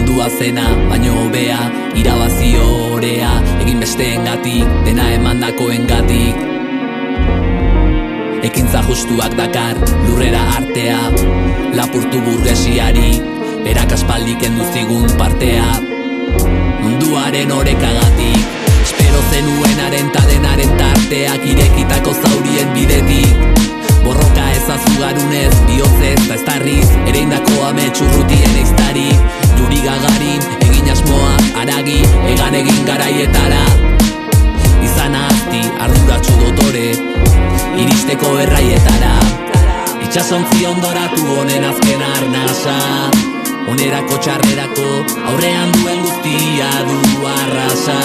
mundua zena, baino hobea, irabazi orea, egin besteengatik, dena emandakoengatik. Ekintza justuak dakar, lurrera artea, lapurtu burgesiari, berak aspaldik kendu zigun partea. Munduaren orekagatik, espero zenuenaren ta denaren tarteak irekitako zaurien bidetik. Borroka ezazu garunez, bihotzez ta estarriz, ereindako ametxurrutien eiztari. Juri Gagarin, egin asmoak, aragi, egan egin garaietara. Izan ahazti, arduratsu dotore, iristeko erraietara. Itxasontzi ondoratu honen azken arnasa, onerako txarrerako, aurrean duen guztia du arrasa.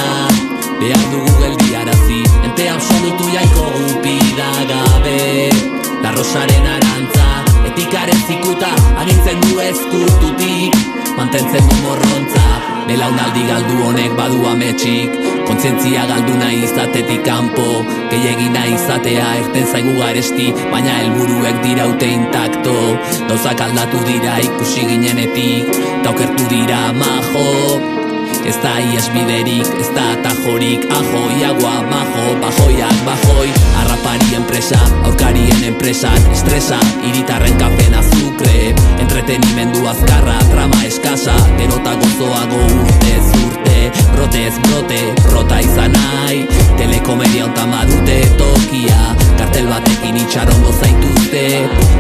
Behar dugu geldiarazi, ente absolutu jaiko gupida gabe. La rosaren arantza, etikaren zikuta, agintzen du ezkututik, mantentzen du morrontza. Belaunaldi galdu honek badu ametxik, kontzientzia galduna izatetik kanpo, gehiegina izatea erten zaigu garesti, baina helburuek diraute intakto. Gauzak aldatu dira ikusi ginenetik, ta okertu dira majo. Ez da iesbiderik, ez da atajorik, ajoi, agua, majo, bajoiak, bajoi. Arrapari enpresa, aurkarien enpresak, estresa, hiritarren kafen azukre. Entretenimendu azkarra, trama eskasa, gerota gozoago urtez urte. Brotez brote, brota izan nahi, telekomedia ontan badute tokia. Kartel batekin itxarongo zaituzte,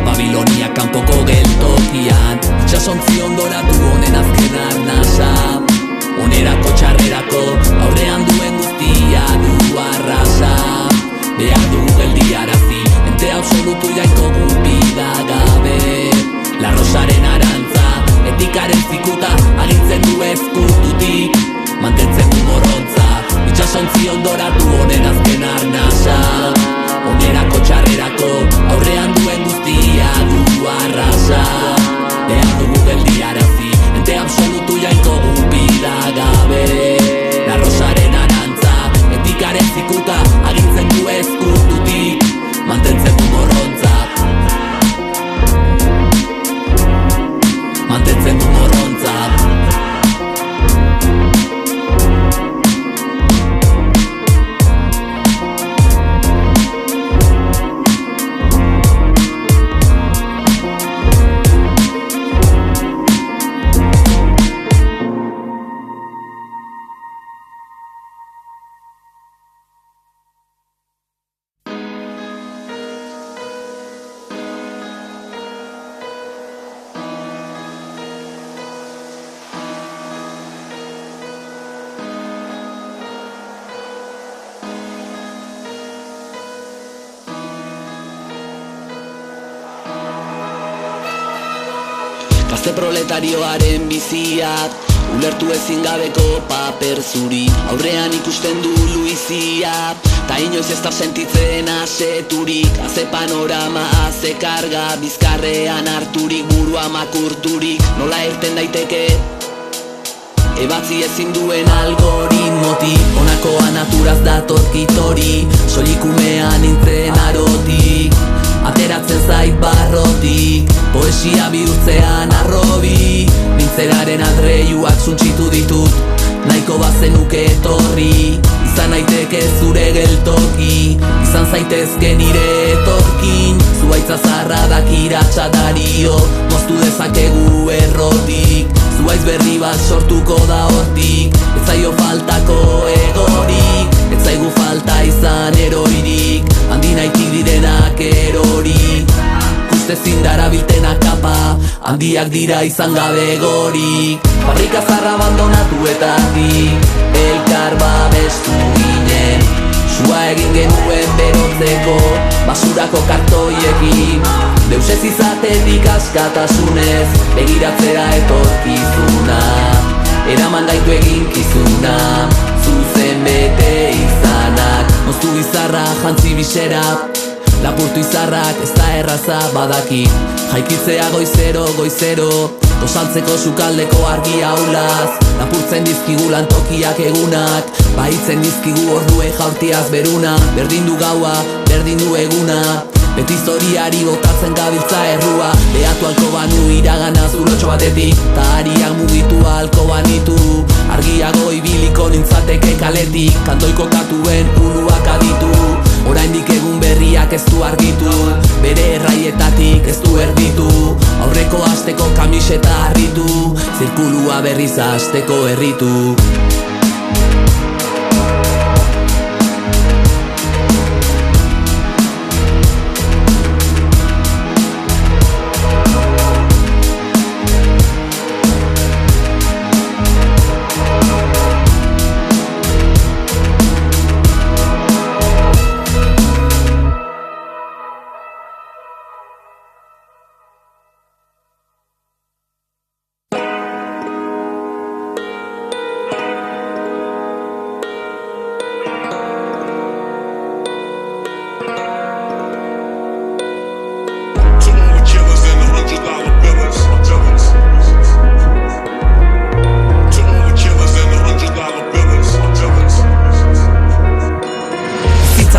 Babilonia kanpoko geltokian. Itxasontzi ondoratu honen azken arnasa, onerako txarrerako, aurrean duen guztia du arrasa. Behar dugu geldiarazi, ente absolutu jaiko gupida gabe. La rosaren arantza, etikaren zikuta, agintzen du ezkututik, mantentzen du morrontza. Itxasontzi ondoratu honen azken arnasa, onerako txarrerako, aurrean duen guztia du arrasa. Behar dugu geldiarazi, ente absolutu jaiko gupida gabe. La rosaren arantza, etikaren zikuta, agintzen du ezkututik, mantentzen du morrontza. Mantentzen du morrontza. Gazte proletarioaren biziak, ulertu ezin gabeko paper zuri. Aurrean ikusten du luizia, ta inoiz ez da sentitzen aseturik. Haze panorama, haze karga, bizkarrean harturik, burua makurturik. Nola irten daiteke, ebatzi ezin duen algoritmotik. Honakoa naturaz datorkitori, soilikumean nintzen arotik. Ateratzen zait barrotik, poesia bihurtzean arrobi. Nintzeraren adreiuak suntxitu ditut, nahiko bazenuke etorri. Izan naiteke zure geltoki, izan zaitezke nire etorkin. Zuaitza zarra dakiratxa dario, moztu dezakegu errotik. Zuaiz berri bat sortuko da hortik, ez zaio faltako egorik. Ez zaigu falta izan eroirik, handi naitik direnak erori. Ustezin darabiltenak kapa, handiak dira izan gabe gorik. Fabrika zarra abandonatuetatik, elkar babestu ginen. Sua egin genuen berotzeko, basurako kartoiekin. Deus ez izatetik askatasunez, begiratzera etorkizuna. Eraman gaitu eginkizuna, zuzen bete izanak. Moztu bizarra, jantzi bisera, lapurtu izarrak ez da erraza badaki. Jaikitzea goizero, goizero, gosaltzeko sukaldeko argi aulaz. Lapurtzen dizkigu lantokiak egunak, baitzen dizkigu ordue jaurtiaz beruna. Berdin du gaua, berdin du eguna, Beti zoriari botatzen gabiltza errua, behatu alko banu iragana zurotxo batetik, ta ariak mugitu alko banitu, argiago ibiliko nintzateke kaletik, kantoiko katuen uluak aditu, oraindik egun berriak ez du argitu, bere erraietatik ez du erditu, aurreko asteko kamiseta harritu, zirkulua berriz hasteko herritu.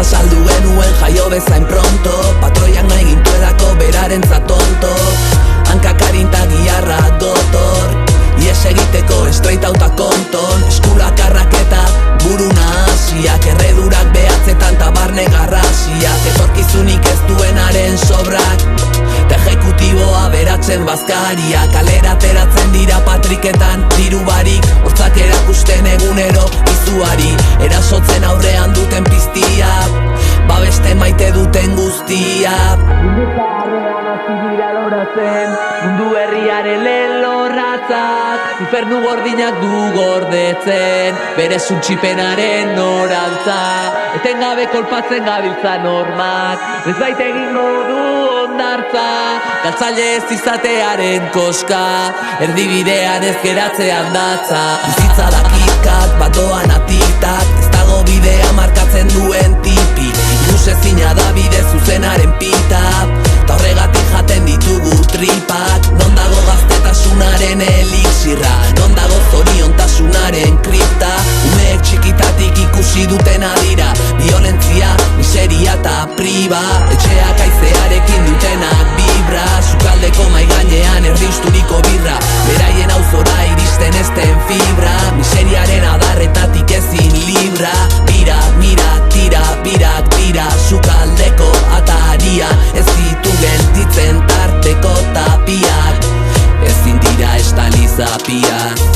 Saldu genuen jaio bezain pronto, patroiak nahi gintuedako berarentzat tonto, hankakarinta giarra dotor, ies egiteko estreita auta konton, eskulak arraketa buru nahasiak, erredurak behatzetan tabarne garrasiak, etorkizunik ez duenaren sobrak, ejekutiboa beratzen bazkaria, kalera ateratzen dira patriketan diru barik, hortzak erakusten egunero izuari, erasotzen aurrean duten piztia, babeste maite duten guztia. Mundu zaharrean hasi dira loratzen, mundu herriaren lehen lorratzak, infernu gordinak du gordetzen, bere zuntxipenaren norantza, etengabe kolpatzen gabiltza normak, ez baita egingo du ondartza, galtzaile ez izatearen koska, erdibidean ez geratzean datza. Bizitza dakizkat, batoan atiktak, ez dago bidea markatzen duen tipi, ikusezina da bide zuzenaren pita, ta horregatik jaten ditugu tripak. Non dago gaztetasunaren elixirra, non dago zoriontasunaren kripta, umeek txikitatik ikusi duten adira, violentzia, miseria eta priba, etxeak aizearekin dutenak vibra, sukaldeko maigainean erdiusturiko birra, beraien auzora iristen ezten fibra, miseriaren adarretatik ezin libra, bira, mira, tira, birak dira, sukaldeko ataria, ez ditu gelditzen tarteko tapiak, ezin dira estalizapiak.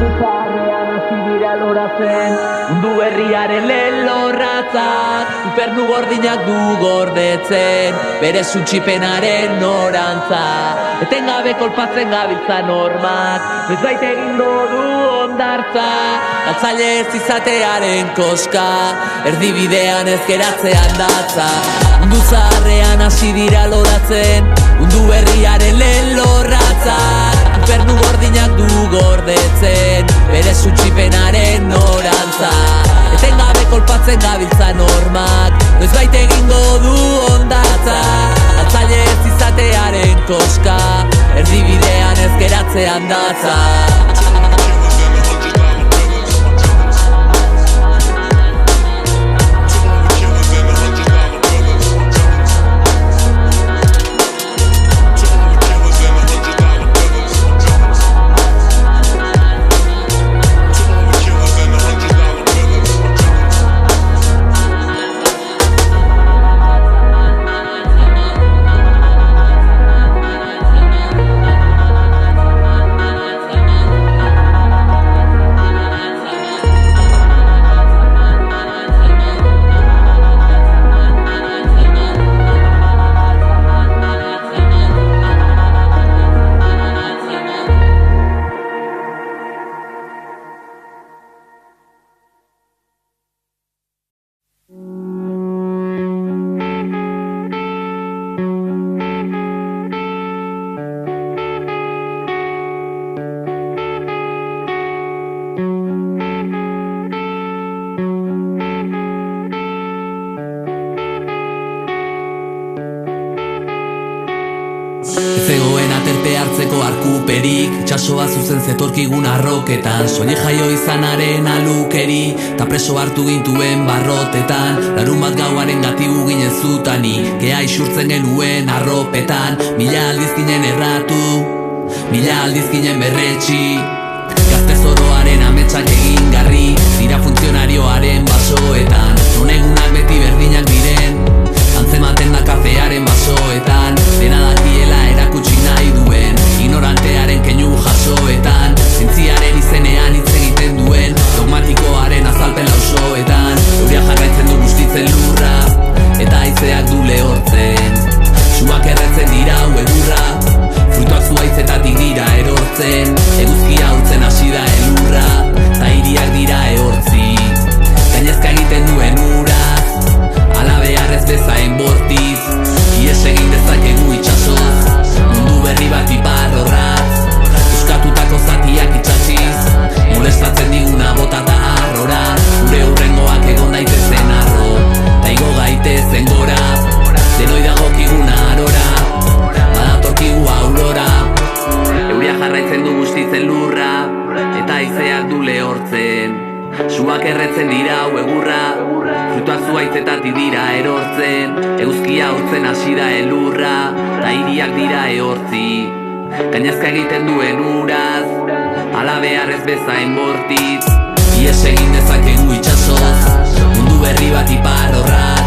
Zaharrean hasi dira loratzen, mundu berriaren lehen lorratzak, infernu gordinak du gordetzen, bere zuntxipenaren norantza, etengabe kolpatzen gabiltza normak, ez baita egingo du ondartza, galtzaile ez izatearen koska, erdibidean ez geratzean datza. Mundu zaharrean hasi dira loratzen, mundu berriaren lehen lorratzak, infernu gordinak du gordetzen, bere zuntxipenaren norantza, etengabe kolpatzen gabiltza normak, ez baita egingo du ondatza, galtzaile ez izatearen koska, erdibidean ez geratzean datza. Aterpe hartzeko arkuperik, itxasoa zuzen zetorkigun arroketan. Soile jaio izanaren alukeri, ta preso hartu gintuen barrotetan. Larun bat gauaren gatigu ginen zutani, gea isurtzen genuen arropetan. Mila aldiz ginen erratu, mila aldiz ginen berretxi. Gazte zoroaren ametsak egin garri, dira funtzionarioaren basoetan. Honegunak beti berdinak diren, antzematen da kafearen basoetan. Dena dakiela erakutsi nahi duen, ignorantearen keinu jasoetan. Zientziaren izenean hitz egiten duen, dogmatikoaren azalpen lausoetan. Euria jarraitzen du bustitzen lurra, eta haizeak du lehortzen. Suak erretzen dira egurra, fruituak zuhaitzetatik dira erortzen. Eguzkia urtzen hasi da elurra, ta hiriak dira ehortzi. Gainezka egiten duen uraz, ala beharrez bezain bortiz. Ies egin dezakegu itxasoz, mundu berri bat ipar horratz. Euskatutako zatiak itxasiz, molestatzen diguna botata arrora. Gure hurrengoak egon daitezen arro, ta igo gaitezen gora. Denoi dagokiguna arora, badatorkigu aurora. Euria jarraitzen du bustitzen lurra, eta haizeak du lehortzen. Suak erretzen dira egurra, fruituak zuhaitzetatik dira erortzen. Eguzkia urtzen hasi da elurra, ta hiriak dira ehortzi. Gainezka egiten duen uraz, ala beharrez bezain bortitz. Ies egin dezakegu itxasoz, mundu berri bat ipar horra.